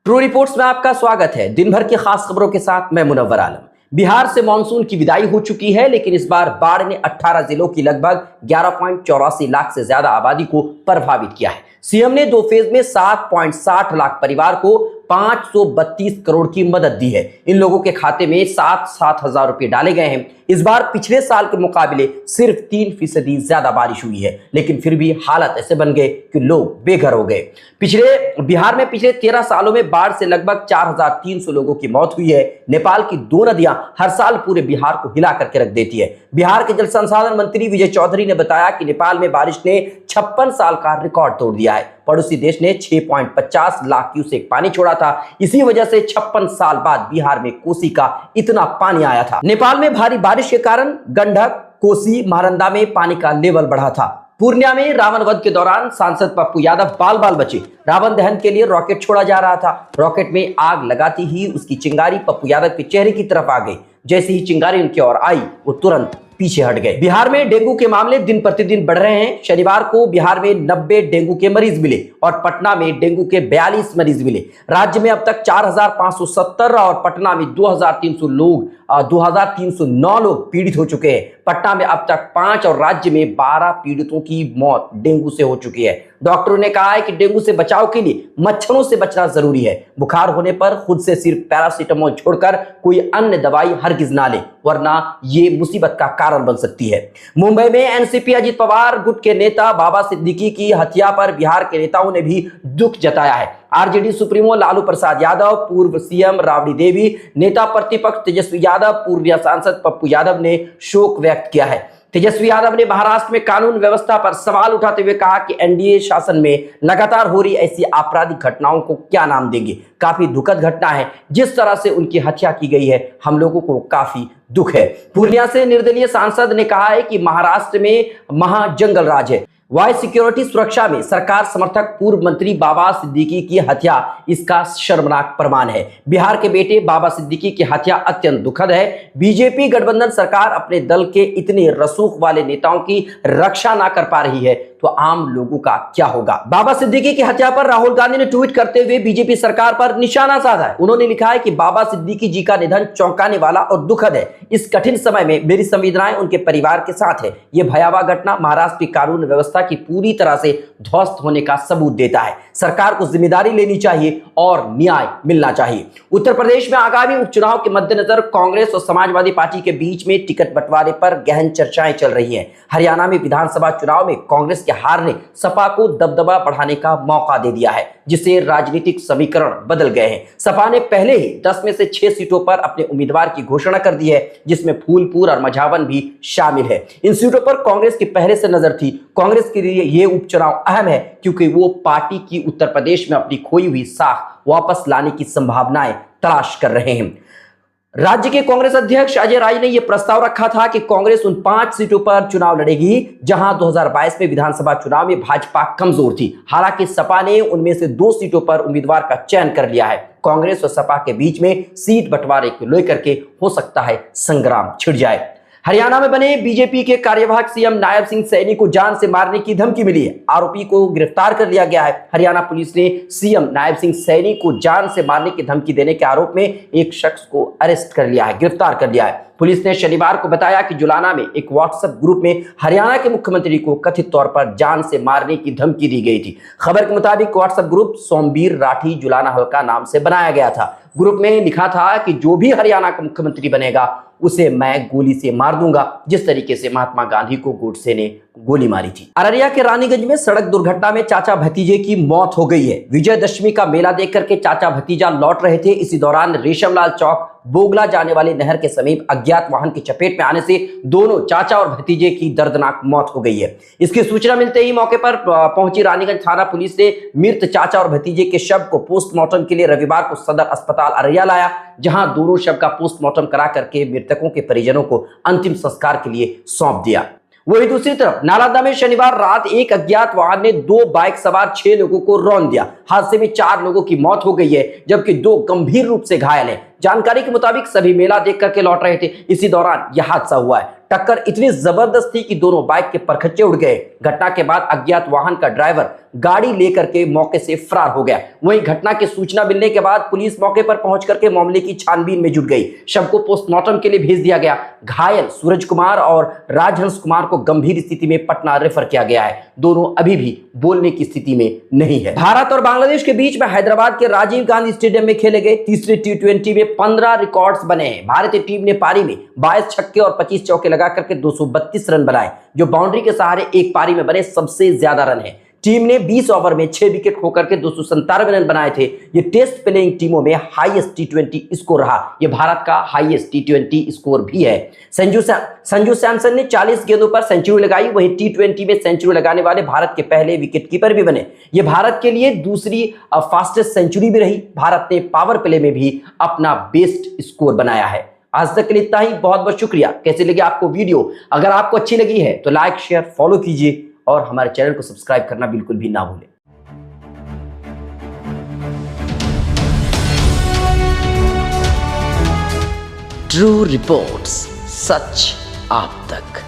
True reports में आपका स्वागत है। दिन भर की खास खबरों के साथ मैं मुनव्वर आलम। बिहार से मानसून की विदाई हो चुकी है, लेकिन इस बार बाढ़ ने 18 जिलों की लगभग 11.84 लाख से ज्यादा आबादी को प्रभावित किया है। सीएम ने 2 फेज में 7.60 लाख परिवार को 532 करोड़ की मदद दी है। इन लोगों के खाते में 7-7 हजार रुपए डाले गए हैं। इस बार पिछले साल के मुकाबले सिर्फ 3% ज्यादा बारिश हुई है, लेकिन फिर भी हालात ऐसे बन गए कि लोग बेघर हो गए। बिहार में पिछले 13 सालों में बाढ़ से लगभग 4300 लोगों की मौत हुई है। नेपाल की 2 नदियां हर साल पूरे बिहार को हिला करके रख देती है। बिहार के जल संसाधन मंत्री विजय चौधरी ने बताया कि नेपाल में बारिश ने 56 साल का रिकॉर्ड तोड़ दिया है। पड़ोसी देश ने 6.50 लाख क्यूसेक पानी छोड़ा था। इसी वजह से 56 साल बाद बिहार में कोसी का इतना पानी आया था। नेपाल में भारी बारिश के कारण गंडक, कोसी, महानंदा में पानी का लेवल बढ़ा था। पूर्णिया में रावण वध के दौरान सांसद पप्पू यादव बाल बाल बचे। रावण दहन के लिए रॉकेट छोड़ा जा रहा था। रॉकेट में आग लगाती ही उसकी चिंगारी पप्पू यादव के चेहरे की तरफ आ गई। जैसे ही चिंगारी उनकी ओर आई, वो तुरंत पीछे हट गए। बिहार में डेंगू के मामले दिन प्रतिदिन बढ़ रहे हैं। शनिवार को बिहार में 90 डेंगू के मरीज मिले और पटना में डेंगू के 42 मरीज मिले। राज्य में अब तक 4570 और पटना में 2309 लोग पीड़ित हो चुके हैं। पटना में अब तक 5 और राज्य में 12 पीड़ितों की मौत डेंगू से हो चुकी है। डॉक्टरों ने कहा है कि डेंगू से बचाव के लिए मच्छरों से बचना जरूरी है। बुखार होने पर खुद से सिर्फ पैरासीटामोल छोड़कर कोई अन्य दवाई हरगिज ना ले, वरना ये मुसीबत का कारण बन सकती है। मुंबई में एनसीपी अजित पवार गुट के नेता बाबा सिद्दीकी की हत्या पर बिहार के नेताओं ने भी दुख जताया है। आरजेडी सुप्रीमो लालू प्रसाद यादव, पूर्व सीएम राबड़ी देवी, नेता प्रतिपक्ष तेजस्वी यादव, पूर्व सांसद पप्पू यादव ने शोक व्यक्त किया है। तेजस्वी यादव ने महाराष्ट्र में कानून व्यवस्था पर सवाल उठाते हुए कहा कि एनडीए शासन में लगातार हो रही ऐसी आपराधिक घटनाओं को क्या नाम देंगे। काफी दुखद घटना है जिस तरह से उनकी हत्या की गई है। हम लोगों को काफी दुख है। पूर्णिया से निर्दलीय सांसद ने कहा है कि महाराष्ट्र में महाजंगल राज है। वाई सिक्योरिटी सुरक्षा में सरकार समर्थक पूर्व मंत्री बाबा सिद्दीकी की हत्या इसका शर्मनाक प्रमाण है। बिहार के बेटे बाबा सिद्दीकी की हत्या अत्यंत दुखद है। बीजेपी गठबंधन सरकार अपने दल के इतने रसूख वाले नेताओं की रक्षा ना कर पा रही है तो आम लोगों का क्या होगा। बाबा सिद्दीकी की हत्या पर राहुल गांधी ने ट्वीट करते हुए बीजेपी सरकार पर निशाना साधा है। उन्होंने लिखा है कि बाबा सिद्दीकी जी का निधन चौंकाने वाला और दुखद है। इस कठिन समय में मेरी संवेदनाएं उनके परिवार के साथ है। यह भयावह घटना महाराष्ट्र की कानून व्यवस्था की पूरी तरह से ध्वस्त होने का सबूत देता है। सरकार को जिम्मेदारी लेनी चाहिए और न्याय मिलना चाहिए। उत्तर प्रदेश में आगामी उपचुनाव के मद्देनजर कांग्रेस और समाजवादी पार्टी के बीच में टिकट बंटवारे पर गहन चर्चाएं चल रही हैं। हरियाणा में विधानसभा चुनाव में कांग्रेस के हार ने सपा को दबदबा बढ़ाने का मौका दे दिया है, जिससे राजनीतिक समीकरण बदल गए हैं। सपा ने पहले ही 10 में से 6 सीटों पर अपने उम्मीदवार की घोषणा कर दी है, जिसमें फूलपुर और मझावन भी शामिल है। इन सीटों पर कांग्रेस की पहले से नजर थी। कांग्रेस के लिए यह उपचुनाव अहम है क्योंकि वो पार्टी की उत्तर प्रदेश में अपनी खोई हुई साख वापस लाने की संभावनाएं तलाश कर रहे हैं। राज्य के कांग्रेस अध्यक्ष अजय राय ने यह प्रस्ताव रखा था कि कांग्रेस उन 5 सीटों पर चुनाव लड़ेगी जहां 2022 में विधानसभा चुनाव में भाजपा कमजोर थी। हालांकि सपा ने उनमें से 2 सीटों पर उम्मीदवार का चयन कर लिया है। कांग्रेस और सपा के बीच में सीट बंटवारे को लेकर के हो सकता है संग्राम छिड़ जाए। हरियाणा में बने बीजेपी के कार्यवाहक सीएम नायब सिंह सैनी को जान से मारने की धमकी मिली है। आरोपी को गिरफ्तार कर लिया गया है। हरियाणा पुलिस ने सीएम नायब सिंह सैनी को जान से मारने की धमकी देने के आरोप में एक शख्स को अरेस्ट कर लिया है, गिरफ्तार कर लिया है। पुलिस ने शनिवार को बताया कि जुलाना में एक व्हाट्सएप ग्रुप में हरियाणा के मुख्यमंत्री को कथित तौर पर जान से मारने की धमकी दी गई थी। खबर के मुताबिक व्हाट्सएप ग्रुप सोमवीर राठी जुलाना हल्का नाम से बनाया गया था। ग्रुप में लिखा था कि जो भी हरियाणा का मुख्यमंत्री बनेगा उसे मैं गोली से मार दूंगा, जिस तरीके से महात्मा गांधी को गोडसे ने गोली मारी थी। अररिया के रानीगंज में सड़क दुर्घटना में चाचा भतीजे की मौत हो गई है। विजयदशमी का मेला देख करके चाचा भतीजा लौट रहे थे। इसी दौरान रेशमलाल चौक बोगला जाने वाली नहर के समीप अज्ञात वाहन की चपेट में आने से दोनों चाचा और भतीजे की दर्दनाक मौत हो गई है। इसकी सूचना मिलते ही मौके पर पहुंची रानीगंज थाना पुलिस ने मृत चाचा और भतीजे के शव को पोस्टमार्टम के लिए रविवार को सदर अस्पताल अररिया लाया, जहां दोनों शव का पोस्टमार्टम करा करके मृतकों के परिजनों को अंतिम संस्कार के लिए सौंप दिया। वही दूसरी तरफ नालंदा में शनिवार रात एक अज्ञात वाहन ने 2 बाइक सवार 6 लोगों को रौंद दिया। हादसे में 4 लोगों की मौत हो गई है, जबकि 2 गंभीर रूप से घायल हैं। जानकारी के मुताबिक सभी मेला देख करके लौट रहे थे। इसी दौरान यह हादसा हुआ है। टक्कर इतनी जबरदस्त थी कि दोनों बाइक के परखच्चे उड़ गए। घटना के बाद अज्ञात वाहन का ड्राइवर गाड़ी लेकर के मौके से फरार हो गया। वहीं घटना की सूचना मिलने के बाद पुलिस मौके पर पहुंच करके मामले की छानबीन में जुट गई। शव को पोस्टमार्टम के लिए भेज दिया गया। घायल सूरज कुमार और राजहंस कुमार को गंभीर स्थिति में पटना रेफर किया गया है। दोनों अभी भी बोलने की स्थिति में नहीं है। भारत और बांग्लादेश के बीच में हैदराबाद के राजीव गांधी स्टेडियम में खेले गए तीसरे T20 में 15 रिकॉर्ड्स बने हैं। भारतीय टीम ने पारी में 22 छक्के और 25 चौके लगा करके 232 रन बनाए, जो बाउंड्री के सहारे एक पारी में बने सबसे ज्यादा रन है। टीम ने 20 ओवर में 6 विकेट खोकर के 297 रन बनाए थे। ये टेस्ट प्लेइंग टीमों में हाईएस्ट T20 स्कोर रहा। ये भारत का हाईएस्ट T20 स्कोर भी है। संजू सैमसन ने 40 गेंदों पर सेंचुरी लगाई। वहीं T20 में सेंचुरी लगाने वाले भारत के पहले विकेटकीपर भी बने। ये भारत के लिए दूसरी फास्टेस्ट सेंचुरी भी रही। भारत ने पावर प्ले में भी अपना बेस्ट स्कोर बनाया है। आज तक के लिए इतना ही। बहुत बहुत शुक्रिया। कैसी लगी आपको वीडियो? अगर आपको अच्छी लगी है तो लाइक शेयर फॉलो कीजिए और हमारे चैनल को सब्सक्राइब करना बिल्कुल भी ना भूलें। ट्रू रिपोर्ट्स, सच आप तक।